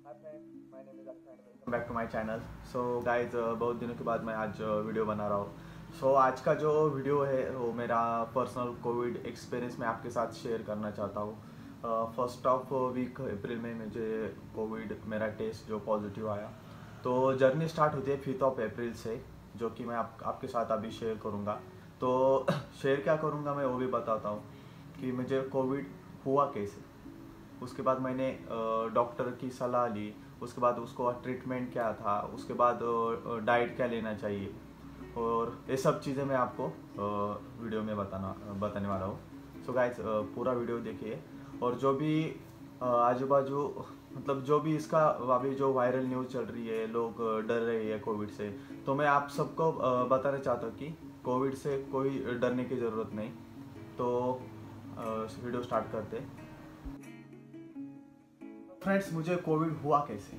Hi friends, my name is Akshay and welcome back to my channel. So guys, बहुत दिनों के बाद मैं आज वीडियो बना रहा हूँ। सो आज का जो वीडियो है वो मेरा पर्सनल कोविड एक्सपीरियंस मैं आपके साथ शेयर करना चाहता हूँ। फर्स्ट ऑफ वीक अप्रैल में मुझे कोविड मेरा टेस्ट जो पॉजिटिव आया। तो जर्नी स्टार्ट होती है 5 ऑफ अप्रैल से, जो कि मैं आपके साथ अभी शेयर करूँगा। तो शेयर क्या करूँगा मैं वो भी बताता हूँ कि मुझे कोविड हुआ कैसे। उसके बाद मैंने डॉक्टर की सलाह ली। उसके बाद उसको ट्रीटमेंट क्या था, उसके बाद डाइट क्या लेना चाहिए, और ये सब चीज़ें मैं आपको वीडियो में बताने वाला हूँ। सो गाइस, पूरा वीडियो देखिए। और जो भी आजू बाजू मतलब जो भी इसका अभी जो वायरल न्यूज़ चल रही है, लोग डर रहे हैं कोविड से, तो मैं आप सबको बताना चाहता हूँ कि कोविड से कोई डरने की ज़रूरत नहीं। तो वीडियो स्टार्ट करते। फ्रेंड्स, मुझे कोविड हुआ कैसे?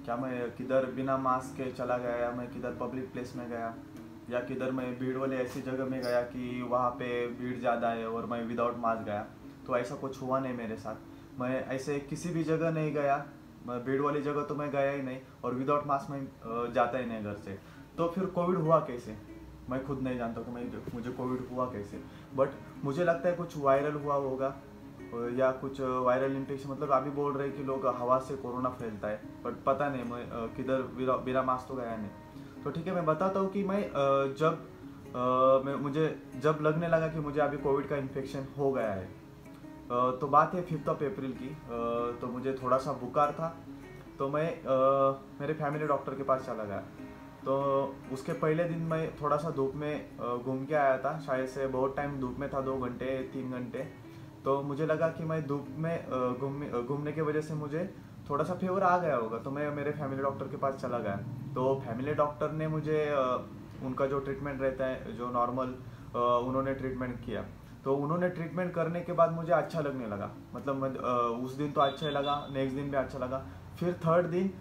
क्या मैं किधर बिना मास्क के चला गया, या मैं किधर पब्लिक प्लेस में गया, या किधर मैं भीड़ वाले ऐसी जगह में गया कि वहाँ पे भीड़ ज़्यादा है और मैं विदाउट मास्क गया? तो ऐसा कुछ हुआ नहीं मेरे साथ। मैं ऐसे किसी भी जगह नहीं गया। मैं भीड़ वाली जगह तो मैं गया ही नहीं, और विदाउट मास्क मैं जाता ही नहीं घर से। तो फिर कोविड हुआ कैसे? मैं खुद नहीं जानता कि मुझे कोविड हुआ कैसे। बट मुझे लगता है कुछ वायरल हुआ होगा, या कुछ वायरल इन्फेक्शन। मतलब अभी बोल रहे हैं कि लोग हवा से कोरोना फैलता है, बट पता नहीं मैं किधर बिना मास्क तो गया नहीं। तो ठीक है, मैं बताता हूँ कि मैं मुझे जब लगने लगा कि मुझे अभी कोविड का इन्फेक्शन हो गया है, तो बात है 5 ऑफ अप्रैल की। तो मुझे थोड़ा सा बुखार था। तो मैं मेरे फैमिली डॉक्टर के पास चला गया। तो उसके पहले दिन मैं थोड़ा सा धूप में घूम के आया था। शायद से बहुत टाइम धूप में था, 2 घंटे 3 घंटे। तो मुझे लगा कि मैं धूप में घूमने की वजह से मुझे थोड़ा सा फीवर आ गया होगा। तो मैं मेरे फैमिली डॉक्टर के पास चला गया। तो फैमिली डॉक्टर ने मुझे उनका जो ट्रीटमेंट रहता है, जो नॉर्मल, उन्होंने ट्रीटमेंट किया। तो उन्होंने ट्रीटमेंट करने के बाद मुझे अच्छा लगने लगा। मतलब उस दिन तो अच्छा ही लगा, नेक्स्ट दिन भी अच्छा लगा। फिर थर्ड दिन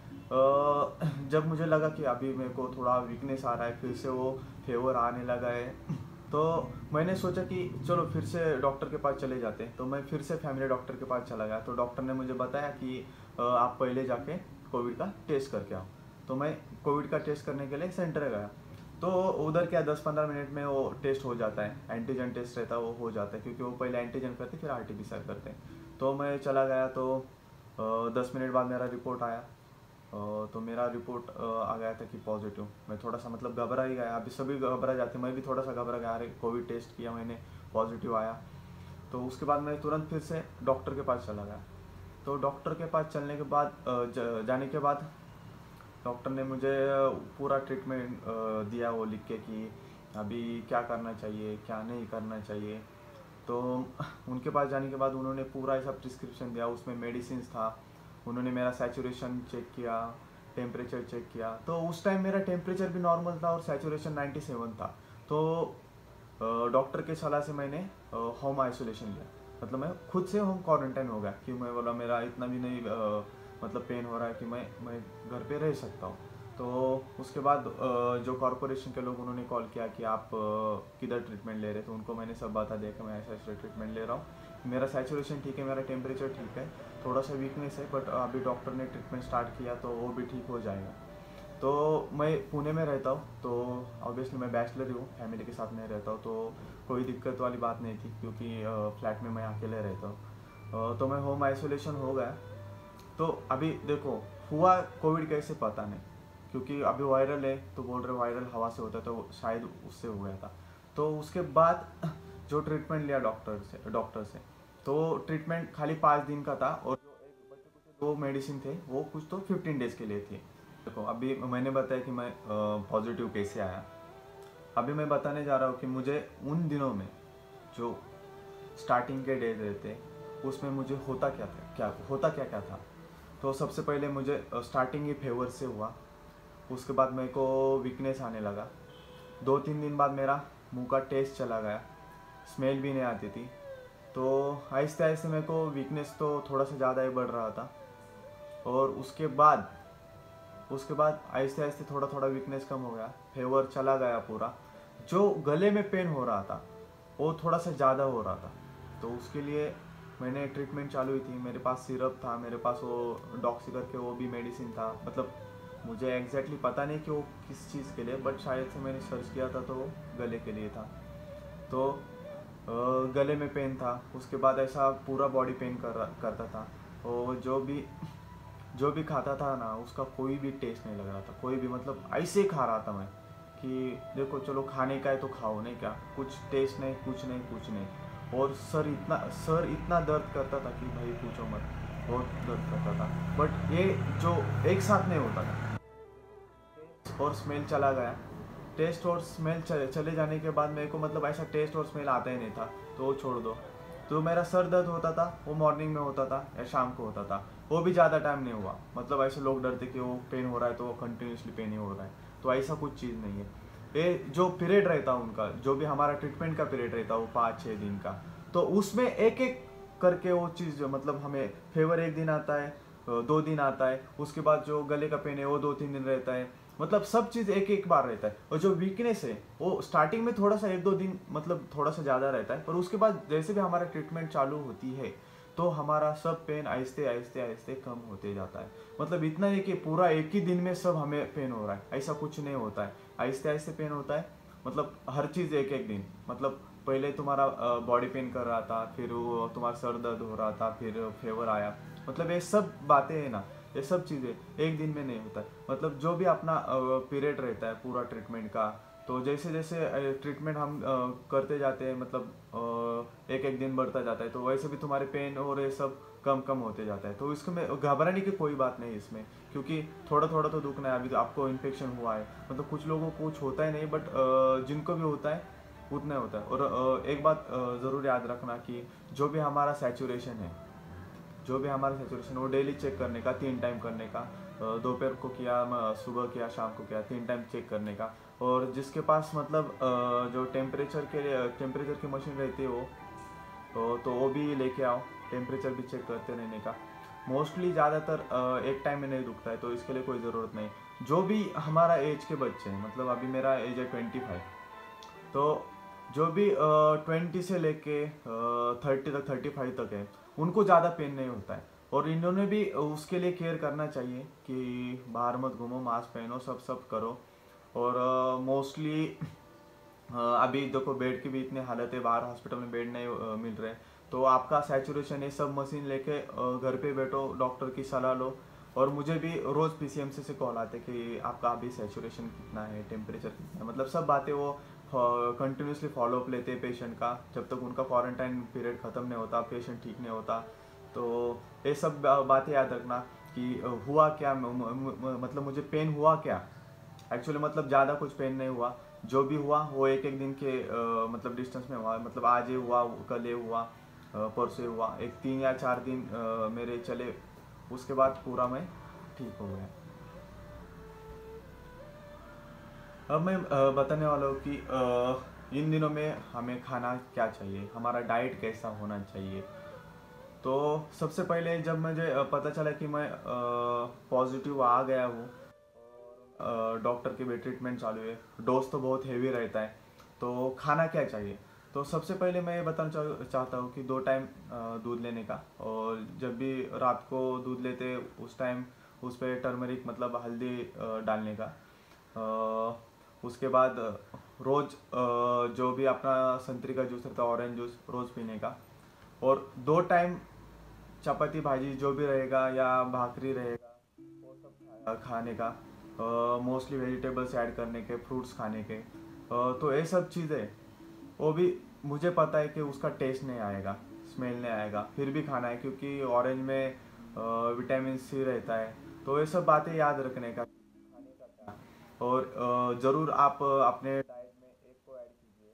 जब मुझे लगा कि अभी मेरे को थोड़ा वीकनेस आ रहा है, फिर से वो फीवर आने लगा है, तो मैंने सोचा कि चलो फिर से डॉक्टर के पास चले जाते हैं। तो मैं फिर से फैमिली डॉक्टर के पास चला गया। तो डॉक्टर ने मुझे बताया कि आप पहले जाके कोविड का टेस्ट करके आओ। तो मैं कोविड का टेस्ट करने के लिए सेंटर गया। तो उधर क्या 10-15 मिनट में वो टेस्ट हो जाता है। एंटीजन टेस्ट रहता है, वो हो जाता है, क्योंकि वो पहले एंटीजन करते फिर आरटीपीसीआर करते हैं। तो मैं चला गया। तो 10 मिनट बाद मेरा रिपोर्ट आया। तो मेरा रिपोर्ट आ गया था कि पॉजिटिव। मैं थोड़ा सा मतलब घबरा ही गया। अभी सभी घबरा जाते, मैं भी थोड़ा सा घबरा गया। अरे कोविड टेस्ट किया मैंने, पॉजिटिव आया। तो उसके बाद मैं तुरंत फिर से डॉक्टर के पास चला गया। तो डॉक्टर के पास चलने के बाद जाने के बाद डॉक्टर ने मुझे पूरा ट्रीटमेंट दिया, वो लिख के कि अभी क्या करना चाहिए क्या नहीं करना चाहिए। तो उनके पास जाने के बाद उन्होंने पूरा ऐसा प्रिस्क्रिप्शन दिया, उसमें मेडिसिन था। उन्होंने मेरा सैचुरेशन चेक किया, टेम्परेचर चेक किया। तो उस टाइम मेरा टेम्परेचर भी नॉर्मल था और सैचुरेशन 97 था। तो डॉक्टर के सलाह से मैंने होम आइसोलेशन लिया। मतलब मैं खुद से होम क्वारंटाइन हो गया कि मैं बोला मेरा इतना भी नहीं मतलब पेन हो रहा है कि मैं घर पे रह सकता हूँ। तो उसके बाद जो कॉरपोरेशन के लोग, उन्होंने कॉल किया कि आप किधर ट्रीटमेंट ले रहे थे। तो उनको मैंने सब बता दिया कि मैं ऐसा ऐसा ट्रीटमेंट ले रहा हूँ, मेरा सैचुरेशन ठीक है, मेरा टेम्परेचर ठीक है, थोड़ा सा वीकनेस है, बट अभी डॉक्टर ने ट्रीटमेंट स्टार्ट किया तो वो भी ठीक हो जाएगा। तो मैं पुणे में रहता हूँ। तो ऑब्वियसली मैं बैचलर ही हूँ, फैमिली के साथ नहीं रहता हूँ। तो कोई दिक्कत वाली बात नहीं थी, क्योंकि फ्लैट में मैं अकेले रहता हूँ। तो मैं होम आइसोलेशन हो गया। तो अभी देखो, हुआ कोविड कैसे पता नहीं, क्योंकि अभी वायरल है तो बोल रहे वायरल हवा से होता है, तो शायद उससे हो गया था। तो उसके बाद जो ट्रीटमेंट लिया डॉक्टर से, तो ट्रीटमेंट खाली 5 दिन का था। और जो एक बचे कुछ 2 मेडिसिन थे, वो कुछ तो 15 डेज के लिए थे। देखो, अभी मैंने बताया कि मैं पॉजिटिव कैसे आया। अभी मैं बताने जा रहा हूँ कि मुझे उन दिनों में जो स्टार्टिंग के डेज रहते, उसमें मुझे होता क्या था। तो सबसे पहले मुझे स्टार्टिंग ही फीवर से हुआ। उसके बाद मेरे को वीकनेस आने लगा। 2-3 दिन बाद मेरा मुंह का टेस्ट चला गया, स्मेल भी नहीं आती थी। तो आहिस्ते आहिस्ते मेरे को वीकनेस तो थोड़ा सा ज़्यादा ही बढ़ रहा था। और उसके बाद आहिस्ते आहिस्ते थोड़ा थोड़ा वीकनेस कम हो गया, फीवर चला गया पूरा। जो गले में पेन हो रहा था वो थोड़ा सा ज़्यादा हो रहा था। तो उसके लिए मैंने ट्रीटमेंट चालू ही थी, मेरे पास सिरप था, मेरे पास वो डॉक्सी करके वो भी मेडिसिन था। मतलब मुझे एग्जैक्टली पता नहीं कि वो किस चीज़ के लिए, बट शायद से मैंने सर्च किया था तो वो गले के लिए था। तो गले में पेन था, उसके बाद ऐसा पूरा बॉडी पेन करता था। और जो भी खाता था ना, उसका कोई भी टेस्ट नहीं लग रहा था, कोई भी, मतलब ऐसे ही खा रहा था मैं कि देखो चलो खाने का है तो खाओ, नहीं क्या, कुछ टेस्ट नहीं, कुछ नहीं, कुछ नहीं। और सर इतना दर्द करता था कि भाई पूछो मत, बहुत दर्द करता था। बट ये जो एक साथ नहीं होता था, और स्मेल चला गया। टेस्ट और स्मेल चले जाने के बाद मेरे को मतलब ऐसा टेस्ट और स्मेल आता ही नहीं था, तो वो छोड़ दो। तो मेरा सर दर्द होता था, वो मॉर्निंग में होता था या शाम को होता था, वो भी ज़्यादा टाइम नहीं हुआ। मतलब ऐसे लोग डरते कि वो पेन हो रहा है तो वो कंटिन्यूसली पेन ही हो रहा है, तो ऐसा कुछ चीज़ नहीं है। ये जो पीरियड रहता उनका, जो भी हमारा ट्रीटमेंट का पीरियड रहता वो 5-6 दिन का, तो उसमें एक एक करके वो चीज़, मतलब हमें फेवर एक दिन आता है, 2 दिन आता है, उसके बाद जो गले का पेन है वो 2-3 दिन रहता है। मतलब सब चीज़ एक एक बार रहता है। और जो वीकनेस है वो स्टार्टिंग में थोड़ा सा 1-2 दिन मतलब थोड़ा सा ज़्यादा रहता है, पर उसके बाद जैसे भी हमारा ट्रीटमेंट चालू होती है तो हमारा सब पेन आहिस्ते आहिस्ते आहिस्ते कम होते जाता है। मतलब इतना है कि पूरा एक ही दिन में सब हमें पेन हो रहा है, ऐसा कुछ नहीं होता है, आहिस्ते आहिस्ते पेन होता है। मतलब हर चीज़ एक एक दिन, मतलब पहले तुम्हारा बॉडी पेन कर रहा था, फिर वो तुम्हारा सर दर्द हो रहा था, फिर फीवर आया। मतलब ये सब बातें हैं ना, ये सब चीज़ें एक दिन में नहीं होता है। मतलब जो भी अपना पीरियड रहता है पूरा ट्रीटमेंट का, तो जैसे जैसे ट्रीटमेंट हम करते जाते हैं, मतलब एक एक दिन बढ़ता जाता है, तो वैसे भी तुम्हारे पेन और ये सब कम कम होते जाता है। तो इसमें घबराने की कोई बात नहीं इसमें, क्योंकि थोड़ा थोड़ा तो दुखना है। अभी तो आपको इन्फेक्शन हुआ है, मतलब कुछ लोगों को कुछ होता ही नहीं, बट जिनको भी होता है उतना होता है। और एक बात ज़रूर याद रखना कि जो भी हमारा सैचुरेशन है, जो भी हमारा सैचुरेशन, वो डेली चेक करने का, 3 टाइम करने का। दोपहर को किया, सुबह किया, शाम को किया, 3 टाइम चेक करने का। और जिसके पास मतलब जो टेम्परेचर की मशीन रहती है वो, तो वो भी लेके आओ, टेम्परेचर भी चेक करते रहने का। मोस्टली ज़्यादातर एक टाइम में नहीं दुखता है, तो इसके लिए कोई ज़रूरत नहीं। जो भी हमारा एज के बच्चे हैं, मतलब अभी मेरा एज है 25, तो जो भी 20 से लेके 30 तक, 35 तक है, उनको ज़्यादा पेन नहीं होता है। और इन्होंने भी उसके लिए केयर करना चाहिए कि बाहर मत घूमो, मास्क पहनो, सब सब करो। और मोस्टली अभी देखो बेड की भी इतनी हालत है, बाहर हॉस्पिटल में बेड नहीं मिल रहे, तो आपका सैचुरेशन है, सब मशीन लेके घर पे बैठो, डॉक्टर की सलाह लो। और मुझे भी रोज़ पीसीएमसी से कॉल आते कि आपका अभी सैचुरेशन कितना है, टेम्परेचर कितना है, मतलब सब बातें वो कंटिन्यूसली फॉलोअप लेते हैं पेशेंट का, जब तक उनका क्वारंटाइन पीरियड ख़त्म नहीं होता, पेशेंट ठीक नहीं होता। तो ये सब बातें याद रखना कि हुआ क्या, मतलब मुझे पेन हुआ क्या। एक्चुअली मतलब ज़्यादा कुछ पेन नहीं हुआ, जो भी हुआ वो एक एक दिन के मतलब डिस्टेंस में हुआ। मतलब आज ये हुआ, कल ये हुआ, परसों हुआ, एक 3 या 4 दिन मेरे चले, उसके बाद पूरा मैं ठीक हो गया। अब मैं बताने वाला हूँ कि इन दिनों में हमें खाना क्या चाहिए, हमारा डाइट कैसा होना चाहिए। तो सबसे पहले जब मुझे पता चला कि मैं पॉजिटिव आ गया हूँ, डॉक्टर की भी ट्रीटमेंट चालू है, डोज तो बहुत हेवी रहता है, तो खाना क्या चाहिए। तो सबसे पहले मैं ये बताना चाहता हूँ कि 2 टाइम दूध लेने का। और जब भी रात को दूध लेते उस टाइम उस पर टर्मरिक मतलब हल्दी डालने का। उसके बाद रोज़ जो भी अपना संतरी का जूस रहता है, ऑरेंज जूस, रोज़ पीने का। और 2 टाइम चपाती भाजी जो भी रहेगा या भाकरी रहेगा वो सब खाने का। मोस्टली वेजिटेबल्स ऐड करने के, फ्रूट्स खाने के। तो ये सब चीज़ें, वो भी मुझे पता है कि उसका टेस्ट नहीं आएगा, स्मेल नहीं आएगा, फिर भी खाना है, क्योंकि ऑरेंज में विटामिन सी रहता है। तो ये सब बातें याद रखने का, खाने का क्या। और ज़रूर आप अपने डाइट में एक को ऐड कीजिए।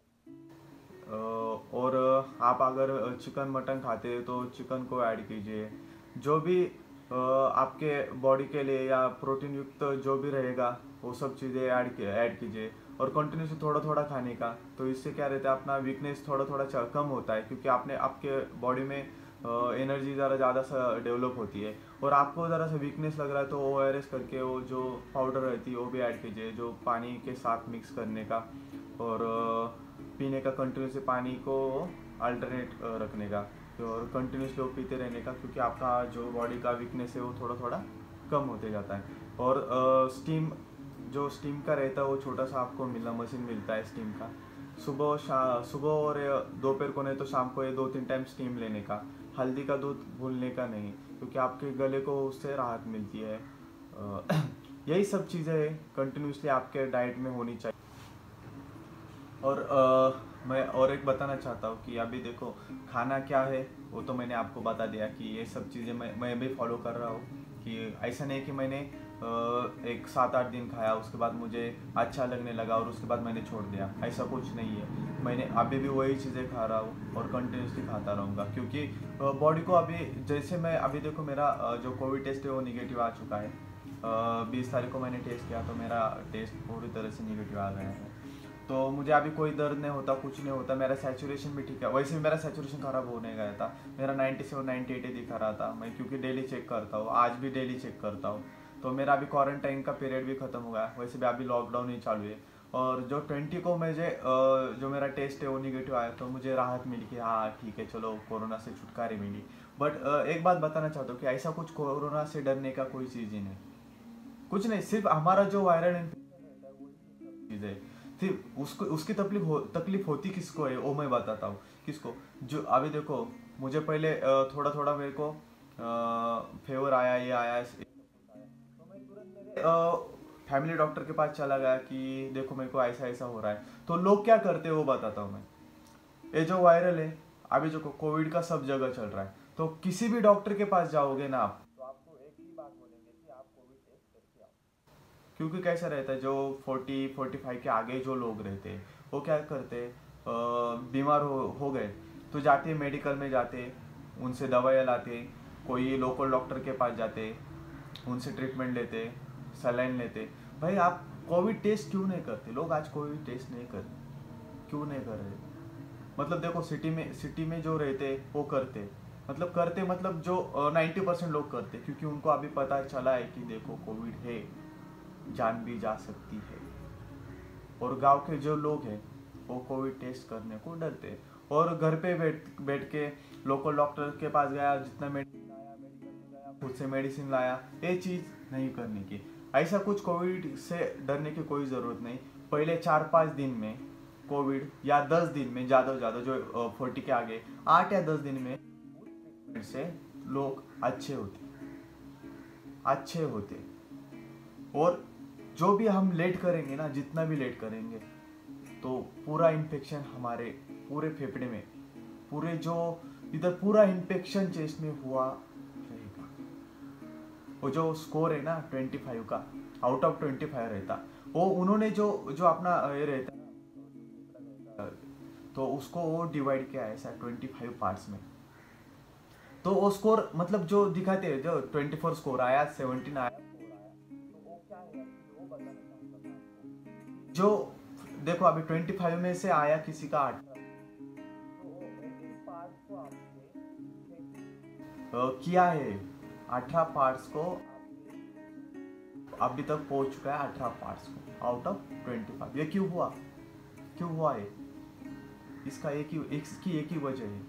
और आप अगर चिकन मटन खाते हैं तो चिकन को ऐड कीजिए। जो भी आपके बॉडी के लिए या प्रोटीन युक्त जो भी रहेगा वो सब चीज़ें ऐड कीजिए। और कंटिन्यूसली थोड़ा थोड़ा खाने का, तो इससे क्या रहता है, अपना वीकनेस थोड़ा थोड़ा कम होता है, क्योंकि आपने आपके बॉडी में एनर्जी ज़्यादा सा डेवलप होती है। और आपको ज़रा सा वीकनेस लग रहा है तो ORS करके वो जो पाउडर रहती है वो भी ऐड कीजिए, जो पानी के साथ मिक्स करने का। और पीने का, कंटिन्यूसली पानी को अल्टरनेट रखने का। और कंटिन्यूसली वो पीते रहने का, क्योंकि आपका जो बॉडी का वीकनेस है वो थोड़ा थोड़ा कम होते जाता है। और स्टीम, जो स्टीम का रहता है वो छोटा सा आपको मशीन मिलता है स्टीम का। सुबह और दोपहर को नहीं तो शाम को ये 2-3 टाइम स्टीम लेने का। हल्दी का दूध भूलने का नहीं, क्योंकि आपके गले को उससे राहत मिलती है। यही सब चीज़ें कंटिन्यूसली आपके डाइट में होनी चाहिए। और मैं और एक बताना चाहता हूँ कि अभी देखो खाना क्या है वो तो मैंने आपको बता दिया कि ये सब चीज़ें मैं भी फॉलो कर रहा हूँ। कि ऐसा नहीं कि मैंने एक 7-8 दिन खाया उसके बाद मुझे अच्छा लगने लगा और उसके बाद मैंने छोड़ दिया, ऐसा कुछ नहीं है। मैंने अभी भी वही चीज़ें खा रहा हूँ और कंटिन्यूसली खाता रहूँगा, क्योंकि बॉडी को अभी जैसे मैं अभी देखो मेरा जो कोविड टेस्ट है वो निगेटिव आ चुका है। 20 तारीख को मैंने टेस्ट किया तो मेरा टेस्ट पूरी तरह से निगेटिव आ गया है। तो मुझे अभी कोई दर्द नहीं होता, कुछ नहीं होता, मेरा सैचुरेशन भी ठीक है। वैसे भी मेरा सैचुरेशन खराब होने गया था, मेरा 97-98 ही दिखा रहा था। मैं क्योंकि डेली चेक करता हूँ, आज भी डेली चेक करता हूँ। तो मेरा अभी क्वारंटाइन का पीरियड भी खत्म हो गया, वैसे भी अभी लॉकडाउन ही चालू है। और जो 20 को मुझे जो मेरा टेस्ट है वो निगेटिव आया तो मुझे राहत मिली कि हाँ ठीक है, चलो कोरोना से छुटकारे मिली। बट एक बात बताना चाहता हूँ कि ऐसा कुछ कोरोना से डरने का कोई चीज़ ही नहीं, कुछ नहीं। सिर्फ हमारा जो वायरल चीज़ है, सिर्फ उसको उसकी तकलीफ होती किसको है वो मैं बताता हूँ। किसको? जो अभी देखो मुझे पहले थोड़ा थोड़ा मेरे को फेवर आया, ये आया, फैमिली डॉक्टर के पास चला गया कि देखो मेरे को ऐसा ऐसा हो रहा है। तो लोग क्या करते हैं वो बताता हूँ मैं। ये जो वायरल है अभी जो कोविड का सब जगह चल रहा है, तो किसी भी डॉक्टर के पास जाओगे ना आप, तो आपको एक ही बात बोलेंगे कि आप कोविड टेस्ट करके आओ। क्योंकि कैसा रहता है, जो 40-45 के आगे जो लोग रहते हैं वो क्या करते हैं, बीमार हो गए तो जाते मेडिकल में जाते, उनसे दवाइयाँ लाते, कोई लोकल डॉक्टर के पास जाते, उनसे ट्रीटमेंट लेते, सलाइन लेते। भाई आप कोविड टेस्ट क्यों नहीं करते? लोग आज कोविड टेस्ट नहीं करते, क्यों नहीं कर रहे? मतलब देखो सिटी में जो रहते वो करते, मतलब करते, मतलब जो 90% लोग करते, क्योंकि उनको अभी पता चला है कि देखो कोविड है, जान भी जा सकती है। और गांव के जो लोग हैं वो कोविड टेस्ट करने को डरते हैं, और घर पे बैठ बैठ के लोकल डॉक्टर के पास गया, जितना मेडिसिन आया मेडिकल में गया, खुद से मेडिसिन लाया, ये चीज़ नहीं करने की। ऐसा कुछ कोविड से डरने की कोई ज़रूरत नहीं। पहले 4-5 दिन में कोविड, या 10 दिन में, ज़्यादा से ज़्यादा जो 40 के आगे 8 या 10 दिन में उस ट्रीटमेंट से लोग अच्छे होते। और जो भी हम लेट करेंगे ना, जितना भी लेट करेंगे, तो पूरा इन्फेक्शन हमारे पूरे फेफड़े में, पूरे जो इधर पूरा इन्फेक्शन चेस्ट में हुआ रहेगा। वो जो स्कोर है ना 25 का, आउट ऑफ 25 रहता, वो उन्होंने जो जो अपना ये रहता है, तो उसको वो डिवाइड किया है ऐसा 25 पार्ट्स में। तो वो स्कोर मतलब जो दिखाते हैं, जो 24 स्कोर आया, 17 आया, 4 आया, तो वो क्या है actually वो बताना चाहूंगा मैं आपको। जो देखो अभी 25 में से आया किसी का 8, तो वो 18 पार्ट्स को आपने किया है, 18 पार्ट्स को अभी तक पहुंच चुका है, 18 पार्ट्स को आउट ऑफ 25। ये क्यों हुआ है? इसकी एक ही वजह है,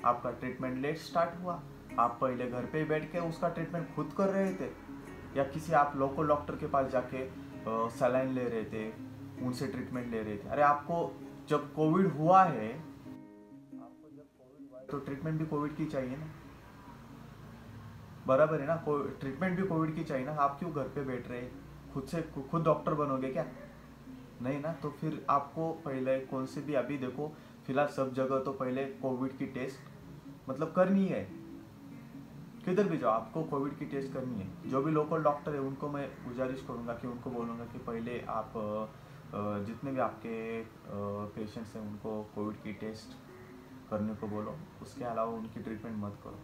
आपका ट्रीटमेंट लेट स्टार्ट हुआ। आप पहले घर पे बैठ के उसका ट्रीटमेंट खुद कर रहे थे, या किसी आप लोकल डॉक्टर के पास जाके सलाइन ले रहे थे, उनसे ट्रीटमेंट ले रहे थे। अरे आपको जब कोविड हुआ है, तो ट्रीटमेंट भी कोविड की चाहिए ना, बराबर है ना? ट्रीटमेंट भी कोविड की चाहिए ना। आप क्यों घर पे बैठ रहे, खुद डॉक्टर बनोगे क्या? नहीं ना। तो फिर आपको पहले कौन से भी, अभी देखो फिलहाल सब जगह तो पहले कोविड की टेस्ट मतलब करनी है, किधर भी जाओ आपको कोविड की टेस्ट करनी है। जो भी लोकल डॉक्टर है उनको मैं गुजारिश करूंगा कि उनको बोलूँगा कि पहले आप जितने भी आपके पेशेंट्स हैं उनको कोविड की टेस्ट करने को बोलो, उसके अलावा उनकी ट्रीटमेंट मत करो।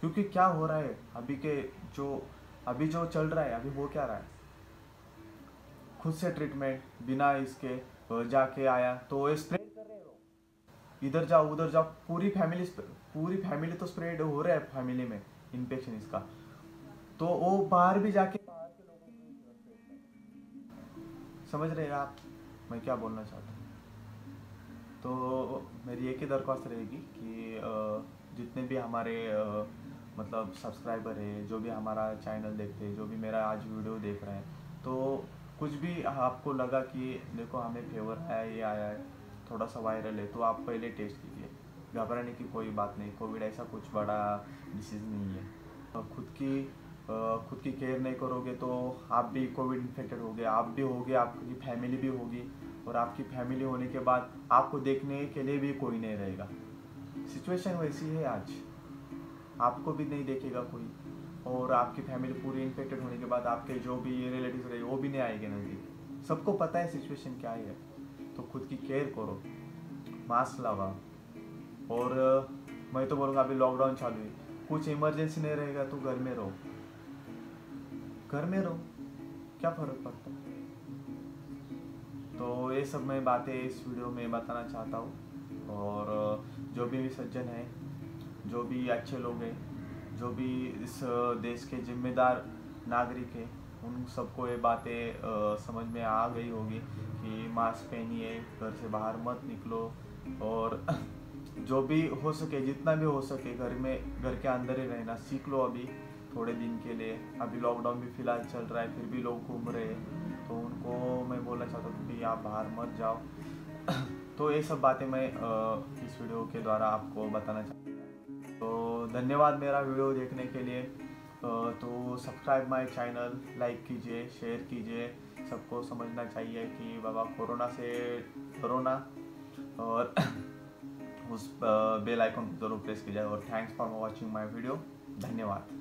क्योंकि क्या हो रहा है अभी जो चल रहा है, अभी हो क्या रहा है, खुद से ट्रीटमेंट बिना इसके जाके आया तो स्प्रेड कर रहे हो, इधर जाओ उधर जाओ, पूरी फैमिली तो स्प्रेड हो रहा है, फैमिली में इन्फेक्शन इसका। तो वो बाहर भी जाके बाहर के लोगों को समझ रहे हैं आप मैं क्या बोलना चाहता हूँ? तो मेरी एक ही दरख्वास्त रहेगी कि जितने भी हमारे मतलब सब्सक्राइबर है, जो भी हमारा चैनल देखते हैं, जो भी मेरा आज वीडियो देख रहे हैं, तो कुछ भी आपको लगा कि देखो हमें फेवर आया, ये आया है, थोड़ा सा वायरल है, तो आप पहले टेस्ट कीजिए। घबराने की कोई बात नहीं, कोविड ऐसा कुछ बड़ा डिसीज़ नहीं है। खुद की केयर नहीं करोगे तो आप भी कोविड इन्फेक्टेड होगे, आप भी होगे, आपकी फैमिली भी होगी, और आपकी फैमिली होने के बाद आपको देखने के लिए भी कोई नहीं रहेगा। सिचुएशन वैसी है आज, आपको भी नहीं देखेगा कोई, और आपकी फैमिली पूरी इन्फेक्टेड होने के बाद आपके जो भी रिलेटिव रहे वो भी नहीं आएंगे नज़दीक। सबको पता है सिचुएशन क्या है। तो खुद की केयर करो, मास्क लगाओ, और मैं तो बोलूँगा अभी लॉकडाउन चालू है, कुछ इमरजेंसी नहीं रहेगा तो घर में रहो, घर में रहो, क्या फ़र्क पड़ता है। तो ये सब मैं बातें इस वीडियो में बताना चाहता हूँ। और जो भी सज्जन हैं, जो भी अच्छे लोग हैं, जो भी इस देश के जिम्मेदार नागरिक हैं, उन सबको ये बातें समझ में आ गई होगी कि मास्क पहनिए, घर से बाहर मत निकलो, और जो भी हो सके, जितना भी हो सके, घर के अंदर ही रहना सीख लो अभी थोड़े दिन के लिए। अभी लॉकडाउन भी फिलहाल चल रहा है, फिर भी लोग घूम रहे हैं, तो उनको मैं बोलना चाहता हूँ कि आप बाहर मत जाओ। तो ये सब बातें मैं इस वीडियो के द्वारा आपको बताना चाहता हूँ। तो धन्यवाद मेरा वीडियो देखने के लिए। तो सब्सक्राइब माय चैनल, लाइक कीजिए, शेयर कीजिए। सबको समझना चाहिए कि बाबा कोरोना से डरो ना, और उस बेल आइकन को जरूर प्रेस कीजिए। और thanks for watching my video. धन्यवाद।